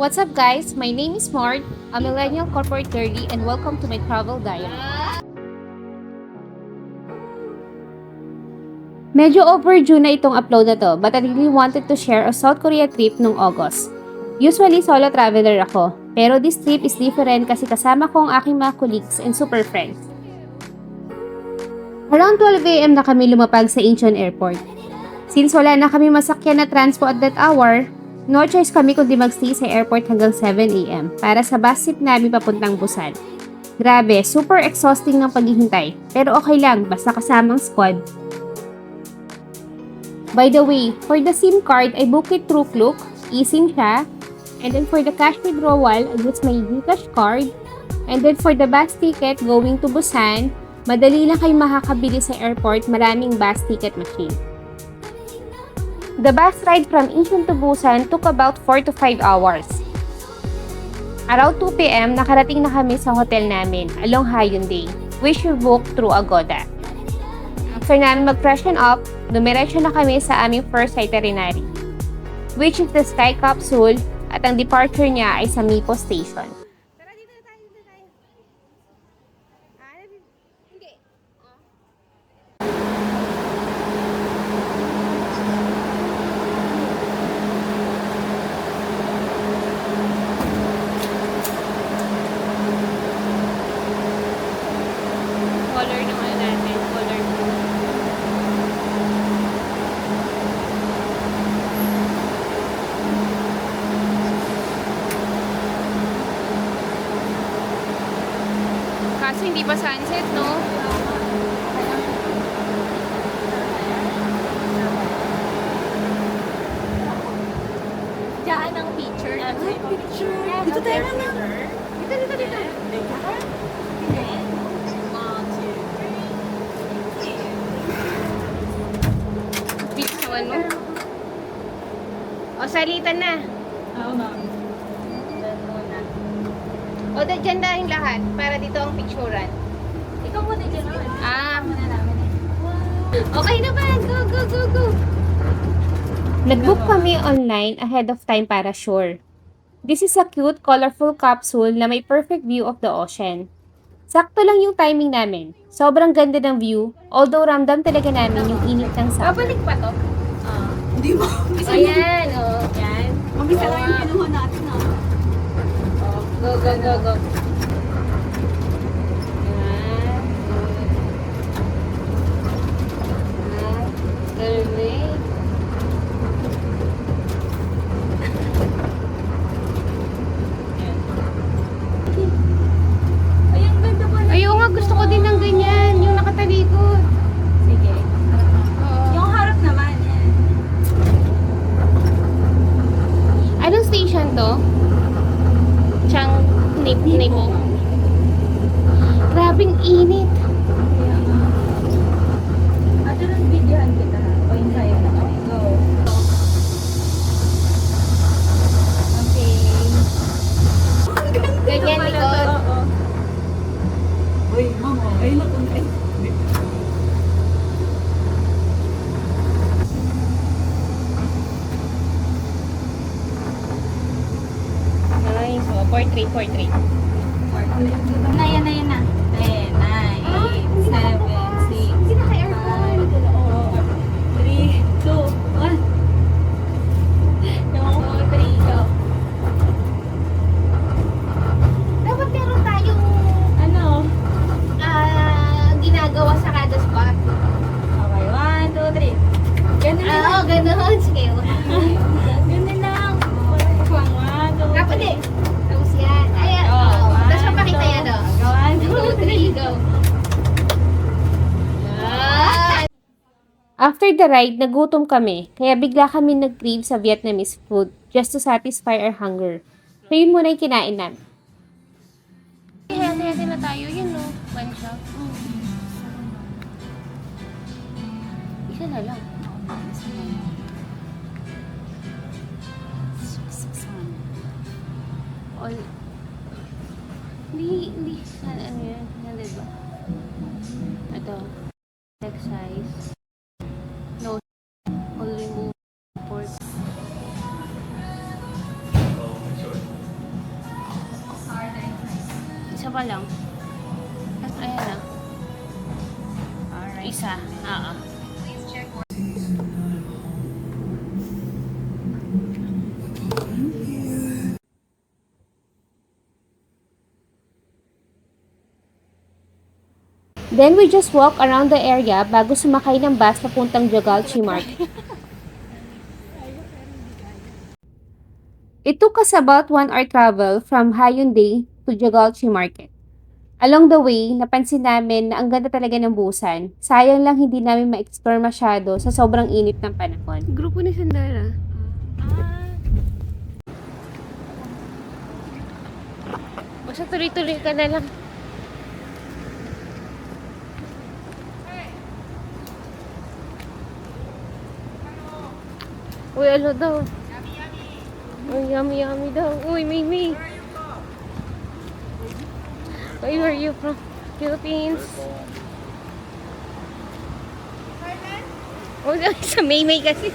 What's up guys? My name is Mart, a millennial corporate girly, and welcome to my travel diary. Medyo overdue na itong upload na to, but I really wanted to share a South Korea trip nung August. Usually solo traveler ako, pero this trip is different kasi kasama ko ang aking mga colleagues and super friends. Around 12 AM na kami lumapag sa Incheon Airport. Since wala na kami masakyan na transpo at that hour, no choice kami kundi magstay sa airport hanggang 7 AM para sa bus seat namin papuntang Busan. Grabe, super exhausting ng paghihintay, pero okay lang basta kasamang squad. By the way, for the SIM card, I booked it through Klook, eSIM siya, and then for the cash withdrawal, I used my GCash card, and then for the bus ticket going to Busan, madali lang kayo makakabili sa airport, maraming bus ticket machine. The bus ride from Incheon to Busan took about 4 to 5 hours. Around 2 PM, nakarating na kami sa hotel namin along Hyundai, which we booked through Agoda. After namin mag-freshen up, dumiretso na kami sa aming first itinerary, which is the Sky Capsule, at ang departure niya ay sa Mipo Station. Color ng ano natin, color blue. Kaso hindi pa sunset, no? Diyan ang picture. Picture. Dito tayo na. Dito. Picturean mo. O, salitan na. Oo, ma'am. O, dyan na yung lahat para dito ang picturean. Ikaw muna dyan naman. Muna namin. Okay na ba? Go. Nag-book kami online ahead of time para sure. This is a cute, colorful capsule na may perfect view of the ocean. Sakto lang yung timing namin. Sobrang ganda ng view, although ramdam talaga namin yung init ng summer. Babalik pa to? Hindi mo. Ayan, Yan. Mabisa lang yung kinuha natin, Go. Ay, ang ganda pala. Ayaw nga, gusto ko din ng ganyan, yung nakatalikod. Sige. Oo. Yung harap naman, yan. Anong station to? Nipo. Grabing init. Kaya nga. Ate, nag-videohan kita. O yung sa'yo na kami. Go. Okay. Ganyan, likod. Oo. Uy, mama. Ay, lakon. Ay. Nice. Oh, portrait. Na, yan na. 10, 9, 8, 7, 6, 5, 4, 3, 2, 1. Yung 3, go. Dapat meron tayong Ano? ginagawa sa kada spot. Okay, 1, 2, 3. Ganun na lang. Ganun. Sige. Ganun lang. 1, 2, Dapat 3. eh. Tapos yan. Ayan. Tapos papakita yan, 1, 2, 3, go. Yan. After the ride, nagutom kami, kaya bigla kami nag-crave sa Vietnamese food just to satisfy our hunger. So yun muna yung kinain namin. Hati-hati na tayo, yun no, bansya. Isa na lang. All, hindi, ano yun, nandun ba? Ito, next size. No, all remove pork. Isa pa lang. Ayan na. Alright. Isa. Oo. Then we just walk around the area bago sumakay ng bus papuntang Jogalchi Market. It took us about 1 hour travel from Hyundai to Jogalchi Market. Along the way, napansin namin na ang ganda talaga ng Busan. Sayang lang hindi namin ma-explore masyado sa sobrang init ng panahon. Grupo ni Sandara. Basta tuloy-tuloy ka na lang. Uy, ano daw? Uy, yummy, yummy daw. Uy, Mimi. Where are you from? Philippines? Oh, sa Maymay kasi.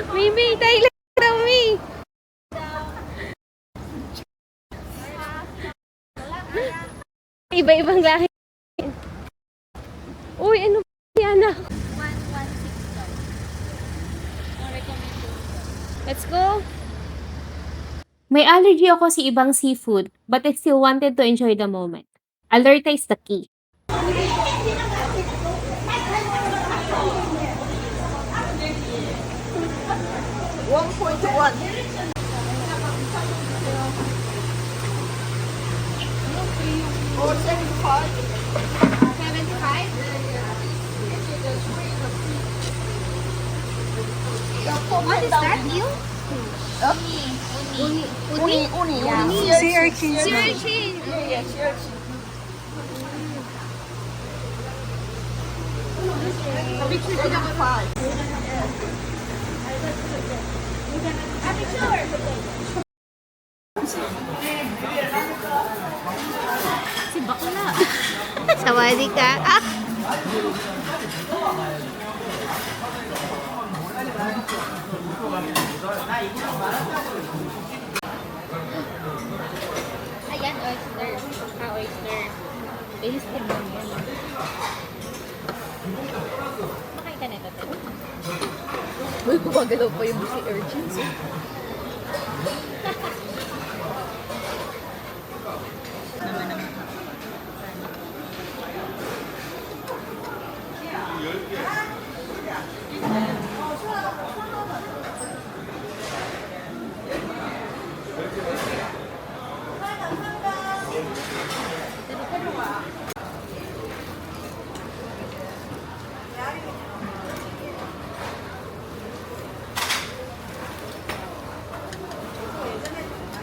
Maymay, Thailand daw, May. Iba-ibang lahi. Uy, ano ba yan ah? 116. Let's go! May allergy ako sa ibang seafood, but I still wanted to enjoy the moment. Alerta is the key. What is that? You? Uni. Yeah. Sea urchin. Sea urchin. Yeah, sea urchin. Si bakla. Sawadi ka. Ah! Ayan, oyster. Oyster. Bilis din lang yan. Makita na ito. Uy, gumagalaw pa yung sea urchins.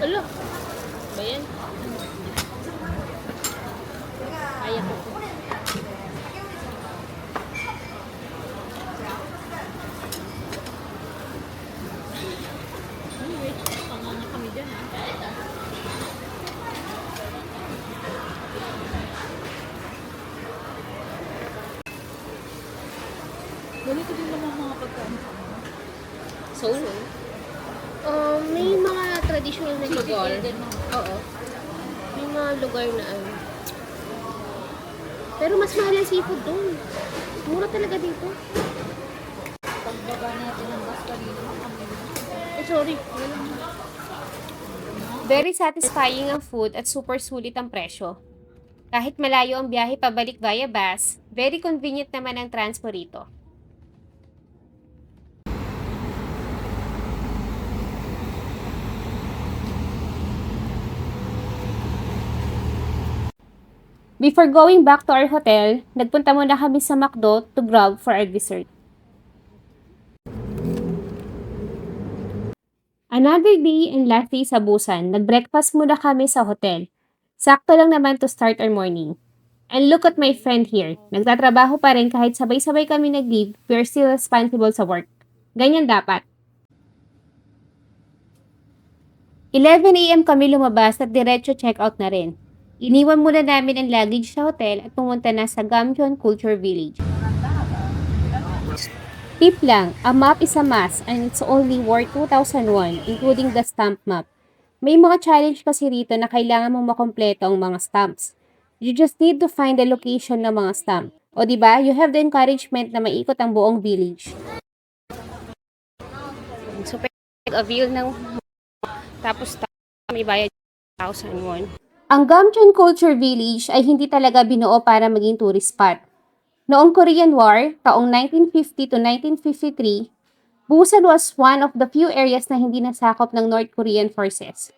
Alo. Ba yan? Kaya ko. Panganga kami dyan, ha? Ganito din naman mga pagkain. Solo? May mga traditional na lugar. Oo. May mga lugar na ano. Pero mas mahal ang seafood doon. Mura talaga dito. Pagbaba natin ng bus kanina, kami. Sorry. Very satisfying ang food at super sulit ang presyo. Kahit malayo ang biyahe pabalik via bus, very convenient naman ang transpo rito. Before going back to our hotel, nagpunta muna kami sa McDo to grab for our dessert. Another day and last day sa Busan, nag-breakfast muna kami sa hotel. Sakto lang naman to start our morning. And look at my friend here. Nagtatrabaho pa rin kahit sabay-sabay kami nag-leave, we're still responsible sa work. Ganyan dapat. 11 AM kami lumabas at diretso check-out na rin. Iniwan muna namin ang luggage sa hotel at pumunta na sa Gamcheon Culture Village. Tip lang, a map is a must and it's only worth 2,000 won, including the stamp map. May mga challenge kasi rito na kailangan mong makompleto ang mga stamps. You just need to find the location ng mga stamp. O di ba? You have the encouragement na maikot ang buong village. So, pag-avail ng tapos may bayad 1,000 won. Ang Gamcheon Culture Village ay hindi talaga binuo para maging tourist spot. Noong Korean War, taong 1950 to 1953, Busan was one of the few areas na hindi nasakop ng North Korean forces.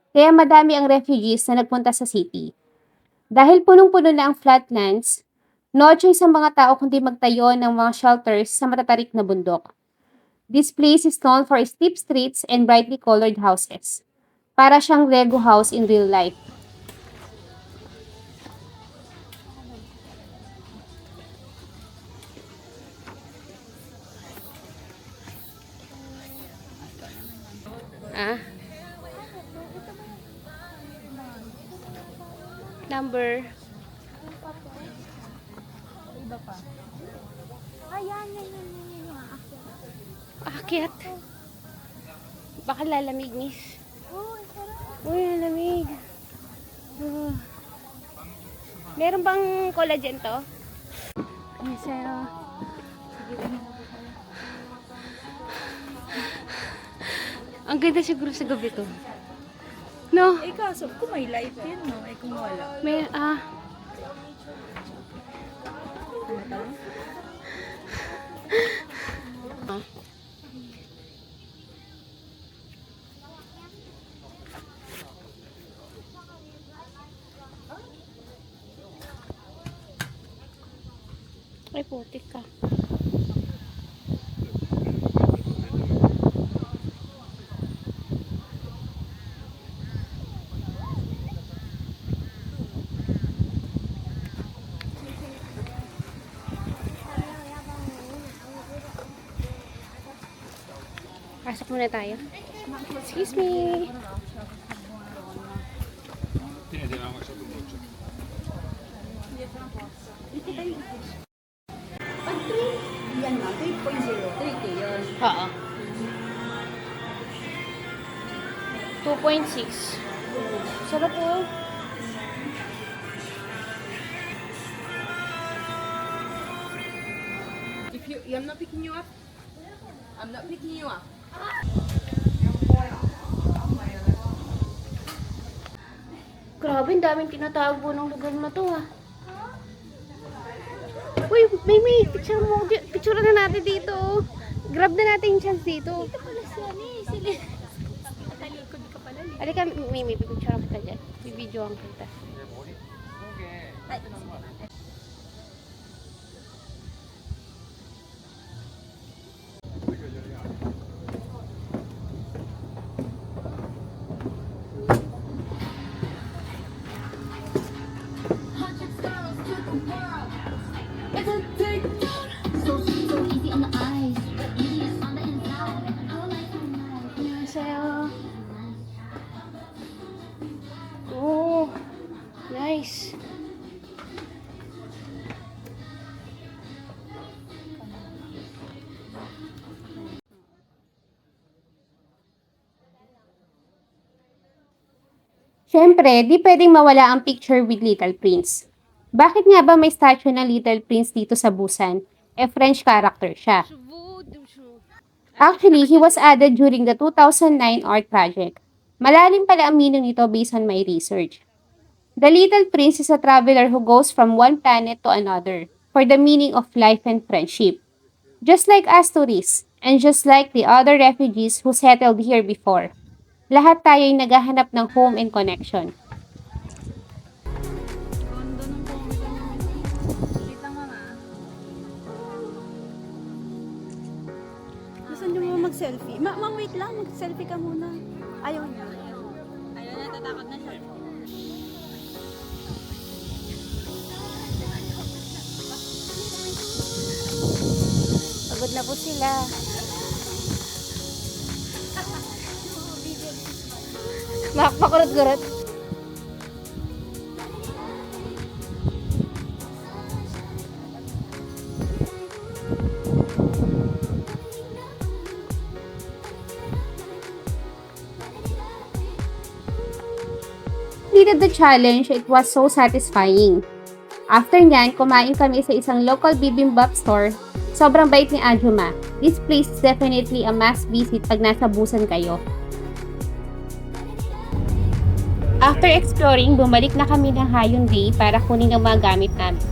Kaya madami ang refugees na nagpunta sa city. Dahil punong-puno na ang flatlands, no choice ang mga tao kundi magtayo ng mga shelters sa matatarik na bundok. This place is known for steep streets and brightly colored houses. Para siyang Lego house in real life. Number. Iba pa. Ayan, yan. Aakyat. Baka lalamig, miss. Oh, sarap. Uy, lalamig. Meron bang collagen to? Yes, ang ganda siguro sa gabi to. No? Eh kaso, kung may light yun, no? Eh kung wala. May, Ay, putik ka. Pasok muna tayo. Excuse me. Yan na, 3.0. 3K yun. Oo. 2.6. Sarap po. I'm not picking you up. I'm not picking you up. Grabe, ang daming tinatawag po ng lugar na to, ha. Uy, may picture mo. Picture na natin dito. Grab na natin yung chance dito. Ito pala siya ni. Sili. Talikod ka pala. Halika, may picture kita dyan. May video ang kita. Ay, Annyeonghaseyo. Oh, nice. Siyempre, di pwedeng mawala ang picture with Little Prince. Bakit nga ba may statue ng Little Prince dito sa Busan? French character siya. Actually, he was added during the 2009 art project. Malalim pala ang meaning nito based on my research. The Little Prince is a traveler who goes from one planet to another for the meaning of life and friendship. Just like us tourists, and just like the other refugees who settled here before. Lahat tayo'y naghahanap ng home and connection. Kondo ng pumunta namin. Kita nga nga. Gusto nyo mo mag-selfie? Wait lang, mag-selfie ka muna. Ayaw niya. Ayaw na, tatakot na siya. Pagod na po sila. Makurot-kurot. completed the challenge, it was so satisfying. After nyan, kumain kami sa isang local bibimbap store. Sobrang bait ni Ajuma. This place is definitely a must visit pag nasa Busan kayo. After exploring, bumalik na kami ng Hyundai para kunin ang mga gamit namin.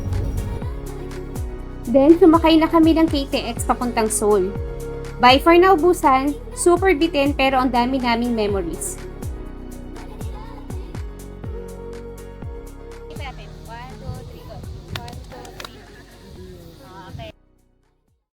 Then, sumakay na kami ng KTX papuntang Seoul. Bye for now, Busan. Super bitin pero ang dami naming memories.